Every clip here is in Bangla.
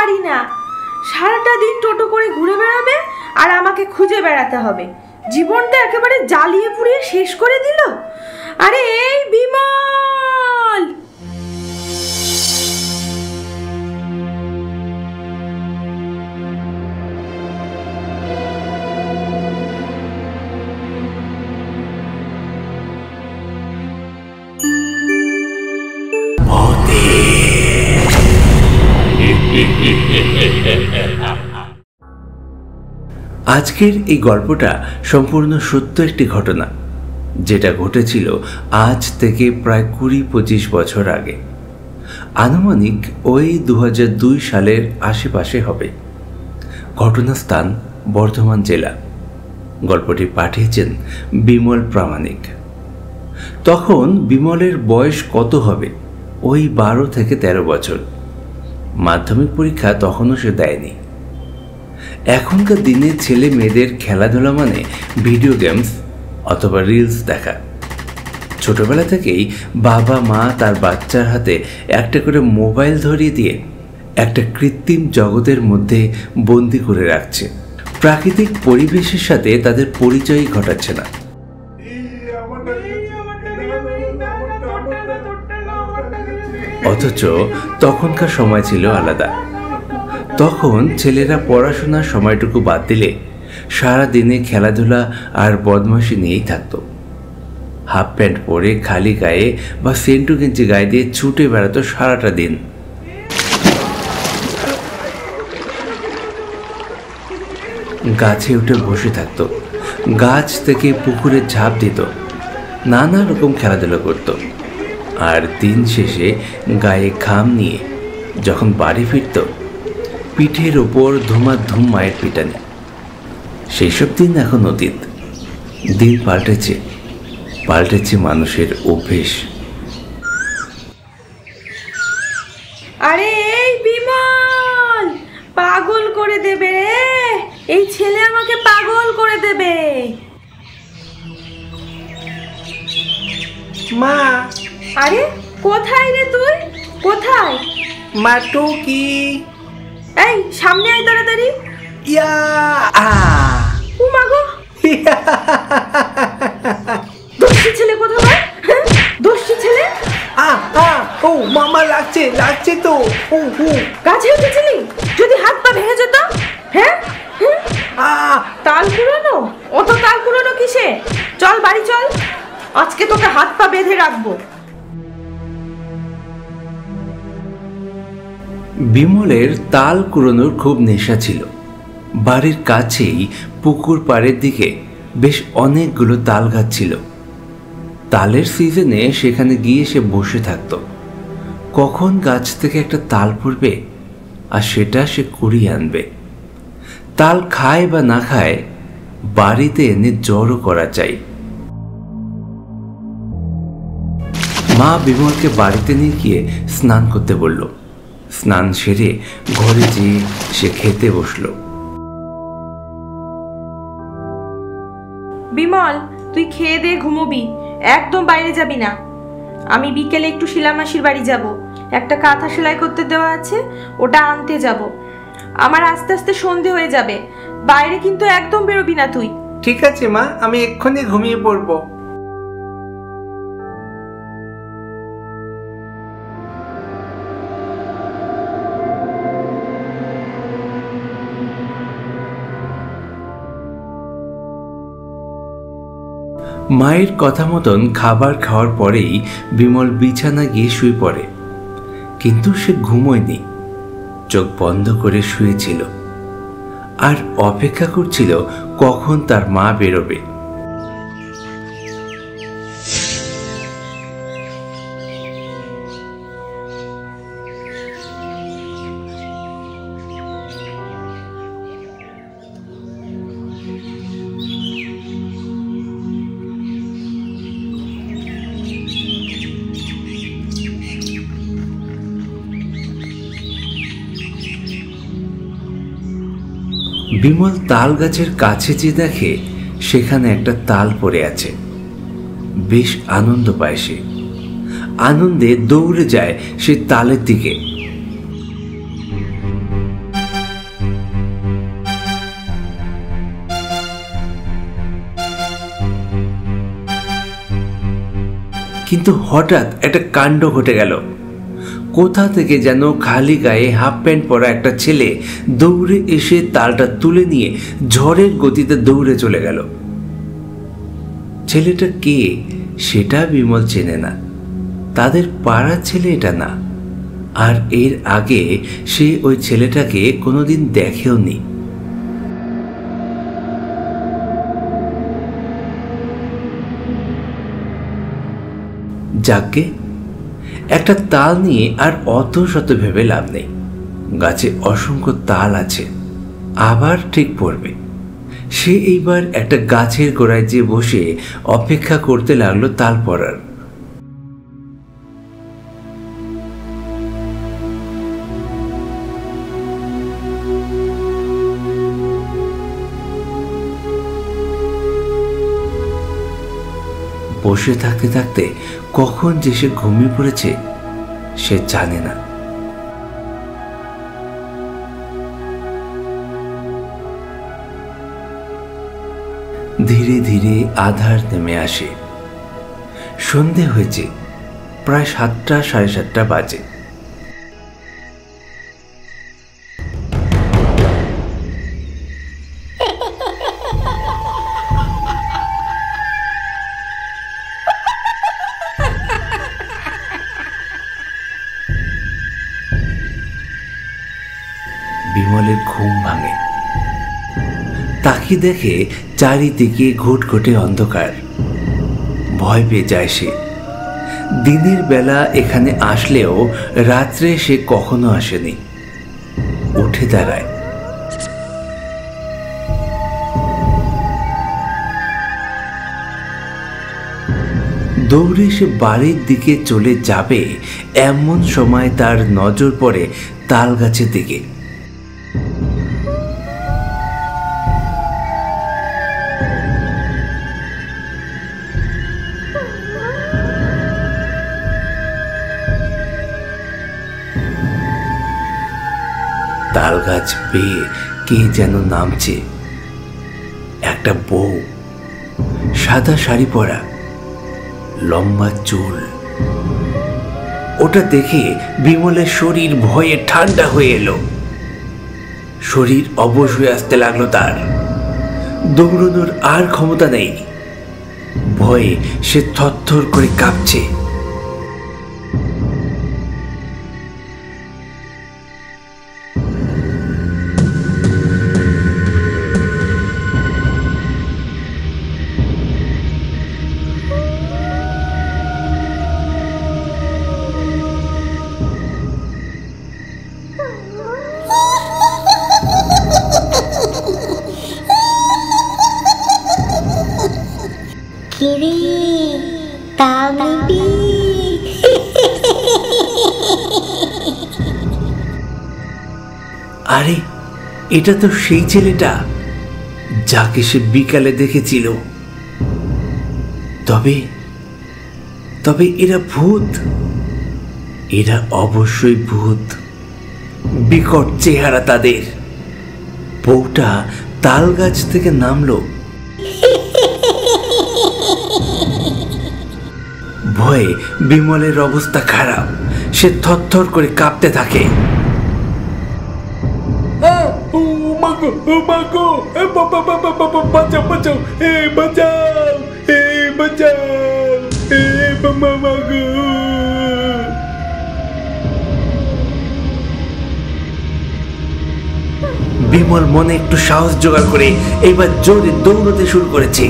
পারি না। সারাটা দিন টোটো করে ঘুরে বেড়াবে আর আমাকে খুঁজে বেড়াতে হবে। জীবনটা একেবারে জ্বালিয়ে পুড়িয়ে শেষ করে দিল। আরে এই বিমল! আজকের এই গল্পটা সম্পূর্ণ সত্য একটি ঘটনা, যেটা ঘটেছিল আজ থেকে প্রায় 20-25 বছর আগে। আনুমানিক ওই 2002 সালের আশেপাশে হবে। ঘটনাস্থান বর্ধমান জেলা। গল্পটি পাঠিয়েছেন বিমল প্রামাণিক। তখন বিমলের বয়স কত হবে? ওই 12 থেকে 13 বছর। মাধ্যমিক পরীক্ষা তখনও সে দেয়নি। এখনকার দিনে ছেলে মেয়েদের খেলাধুলা মানে ভিডিও গেমস অথবা রিলস দেখা। ছোটবেলা থেকেই বাবা মা তার বাচ্চার হাতে একটা করে মোবাইল ধরিয়ে দিয়ে একটা কৃত্রিম জগতের মধ্যে বন্দি করে রাখছে। প্রাকৃতিক পরিবেশের সাথে তাদের পরিচয় ঘটাচ্ছে না। অথচ তখনকার সময় ছিল আলাদা। তখন ছেলেরা পড়াশোনার সময়টুকু বাদ দিলে সারা দিনে খেলাধুলা আর বদমাশি নিয়েই থাকত। হাফ প্যান্ট পরে খালি গায়ে বা সেন্টু গেঞ্জি গায়ে দিয়ে ছুটে বেড়াতো সারাটা দিন। গাছে উঠে বসে থাকতো, গাছ থেকে পুকুরে ঝাঁপ দিত, নানা রকম খেলাধুলা করত। আর দিন শেষে গায়ে ঘাম নিয়ে যখন বাড়ি ফিরত, পিঠের ওপর ধুমাধুম মায়ের পিটানি। সেই সব দিন এখন অতীত। দিন পাল্টেছে, পাল্টেছে মানুষের অভ্যেস। আরে এই বিমল, পাগল করে দেবে রে! এই ছেলে আমাকে পাগল করে দেবে। মা! আরে কোথায় রে তুই? কোথায়? মা টুকি! এই সামনে আয় তাড়াতাড়ি। ইয়া! ও মা গো! দোষী ছেলে কোথায়? দোষী ছেলে! ও মামা, লাগছে লাগছে তো। গাছে উঠেছিলি? যদি হাত পা ভেঙে যেত? হ্যাঁ, তাল কুড়ানো? অত তাল কুড়ানো কিসে? চল বাড়ি চল, আজকে তোকে হাত পা বেঁধে রাখবো। বিমলের তাল কুড়োনোর খুব নেশা ছিল। বাড়ির কাছেই পুকুর পাড়ের দিকে বেশ অনেকগুলো তাল গাছ ছিল। তালের সিজনে সেখানে গিয়ে সে বসে থাকত। কখন গাছ থেকে একটা তাল পড়বে আর সেটা সে কুড়িয়ে আনবে। তাল খায় বা না খায়, বাড়িতে এনে জড়ো করা চাই। মা বিমলকে বাড়িতে নিয়ে গিয়ে স্নান করতে বলল। স্নান সেরে ঘরে যেয়ে সে খেতে বসল। বিমল, তুই খেয়ে দিয়ে ঘুমোবি, একদম বাইরে যাবি না। আমি বিকেলে একটু শিলামাসির বাড়ি যাব, একটা কাঁথা সেলাই করতে দেওয়া আছে, ওটা আনতে যাব। আমার আস্তে আস্তে সন্ধে হয়ে যাবে, বাইরে কিন্তু একদম বেরোবি না তুই। ঠিক আছে মা, আমি এক্ষুনি ঘুমিয়ে পড়বো। মায়ের কথা মতন খাবার খাওয়ার পরেই বিমল বিছানা গিয়ে শুয়ে পড়ে। কিন্তু সে ঘুমোয়নি, চোখ বন্ধ করে শুয়েছিল আর অপেক্ষা করছিল কখন তার মা বেরোবে। বিমল তাল গাছের কাছে যে দেখে সেখানে একটা তাল পড়ে আছে। বেশ আনন্দ পায় সে। আনন্দে দৌড়ে যায় সে তালের দিকে। কিন্তু হঠাৎ একটা কাণ্ড ঘটে গেল। কোথা থেকে যেন খালি গায়ে হাফ প্যান্ট পরা একটা ছেলে দৌড়ে এসে তালটা তুলে নিয়ে ঝড়ের গতিতে দৌড়ে চলে গেল। ছেলেটা কে সেটা বিমল চেনে না, তাদের পাড়ার ছেলে এটা না, আর এর আগে সে ওই ছেলেটাকে কোনোদিন দেখেও নি। যাকে একটা তাল নিয়ে আর অত শত ভেবে লাভ নেই, গাছে অসংখ্য তাল আছে, আবার ঠিক পড়বে। সে এইবার একটা গাছের গোড়ায় যে বসে অপেক্ষা করতে লাগলো তাল পড়ার। বসে থাকতে থাকতে কখন যে সে ঘুমিয়ে পড়েছে সে জানে না। ধীরে ধীরে আধার নেমে আসে। সন্ধে হয়েছে, প্রায় 7টা সাড়ে 7টা বাজে। বিমলের ঘুম ভাঙে, তাকিয়ে দেখে চারিদিকে ঘুটঘুটে অন্ধকার। ভয় পেয়ে যায় সে। দিনের বেলা এখানে আসলেও রাত্রে সে কখনো আসেনি। উঠে দাঁড়ায়। দৌড়ে সে বাড়ির দিকে চলে যাবে, এমন সময় তার নজর পড়ে তাল গাছের দিকে। তাল গাছ পেয়ে কে যেন নামছে। একটা বউ, সাদা শাড়ি পরা, লম্বা চুল। ওটা দেখে বিমলের শরীর ভয়ে ঠান্ডা হয়ে এলো। শরীর অবশ হয়ে আসতে লাগলো তার। দৌড়ানোর আর ক্ষমতা নেই। ভয়ে সে থরথর করে কাঁপছে। কিরে তাল নিবি? আরে এটা তো সেই ছেলেটা যাকে সে বিকালে দেখেছিল। তবে তবে এরা ভূত, এরা অবশ্যই ভূত। বিকট চেহারা তাদের। বউটা তাল গাছ থেকে নামলো। ভয়ে বিমলের অবস্থা খারাপ। সে থরথর করে কাঁপতে থাকে। বিমল মনে একটু সাহস জোগাড় করে এইবার জোরে দৌড়তে শুরু করেছে।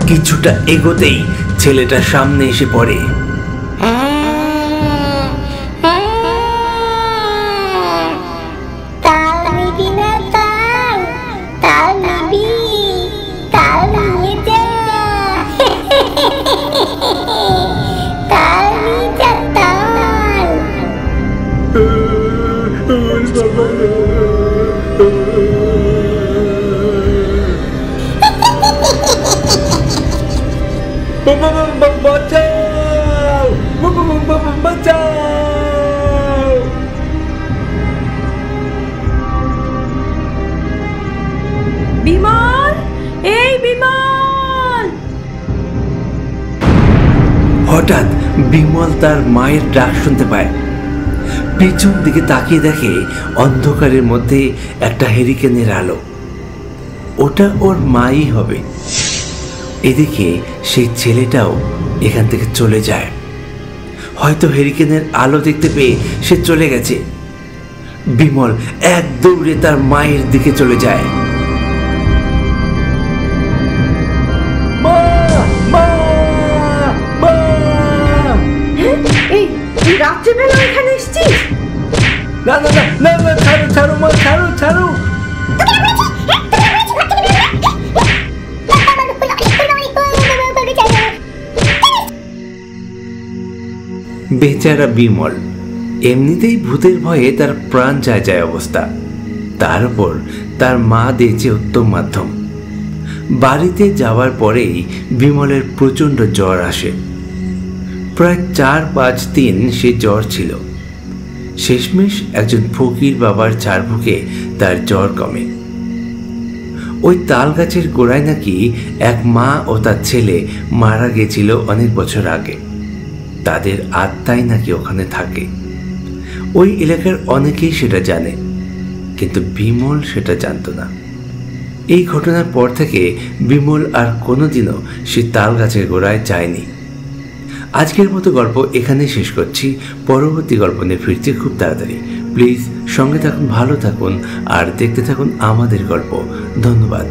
কিছুটা এগোতেই ছেলেটা সামনে এসে পড়ে। তাল নিবি না? তাল তাল নিবি? তাল নিয়ে যা, তাল নিয়ে যা, তাল। বিমল, এই বিমল! হঠাৎ বিমল তার মায়ের ডাক শুনতে পায়। পেছন দিকে তাকিয়ে দেখে অন্ধকারের মধ্যে একটা হেরিকেনের আলো। ওটা ওর মাই হবে। এদিকে সেই ছেলেটাও এখান থেকে চলে যায়। হয়তো হেরিকেনের আলো দেখতে পেয়ে সে চলে গেছে। বিমল এক দৌড়ে তার মায়ের দিকে চলে যায়। মা মা মা এই তুই রাত্রেবেলা এখানে এসেছিস? না না না না না, ছাড়ো ছাড়ো মা, ছাড়ো ছাড়ো। বেচারা বিমল, এমনিতেই ভূতের ভয়ে তার প্রাণ যায় যায় অবস্থা, তার উপর তার মা দিয়েছে উত্তম মাধ্যম। বাড়িতে যাওয়ার পরেই বিমলের প্রচণ্ড জ্বর আসে। প্রায় 4-5 দিন সে জ্বর ছিল। শেষমেশ একজন ফকির বাবার ঝাড়ফুঁকে তার জ্বর কমে। ওই তাল গাছের গোড়ায় নাকি এক মা ও তার ছেলে মারা গেছিল অনেক বছর আগে। তাদের আত্মাই নাকি ওখানে থাকে। ওই এলাকার অনেকেই সেটা জানে, কিন্তু বিমল সেটা জানতো না। এই ঘটনার পর থেকে বিমল আর কোনোদিনও সে তাল গাছের গোড়ায় যায়নি। আজকের মতো গল্প এখানেই শেষ করছি। পরবর্তী গল্প নিয়ে ফিরছি খুব তাড়াতাড়ি। প্লিজ সঙ্গে থাকুন, ভালো থাকুন আর দেখতে থাকুন আমাদের গল্প। ধন্যবাদ।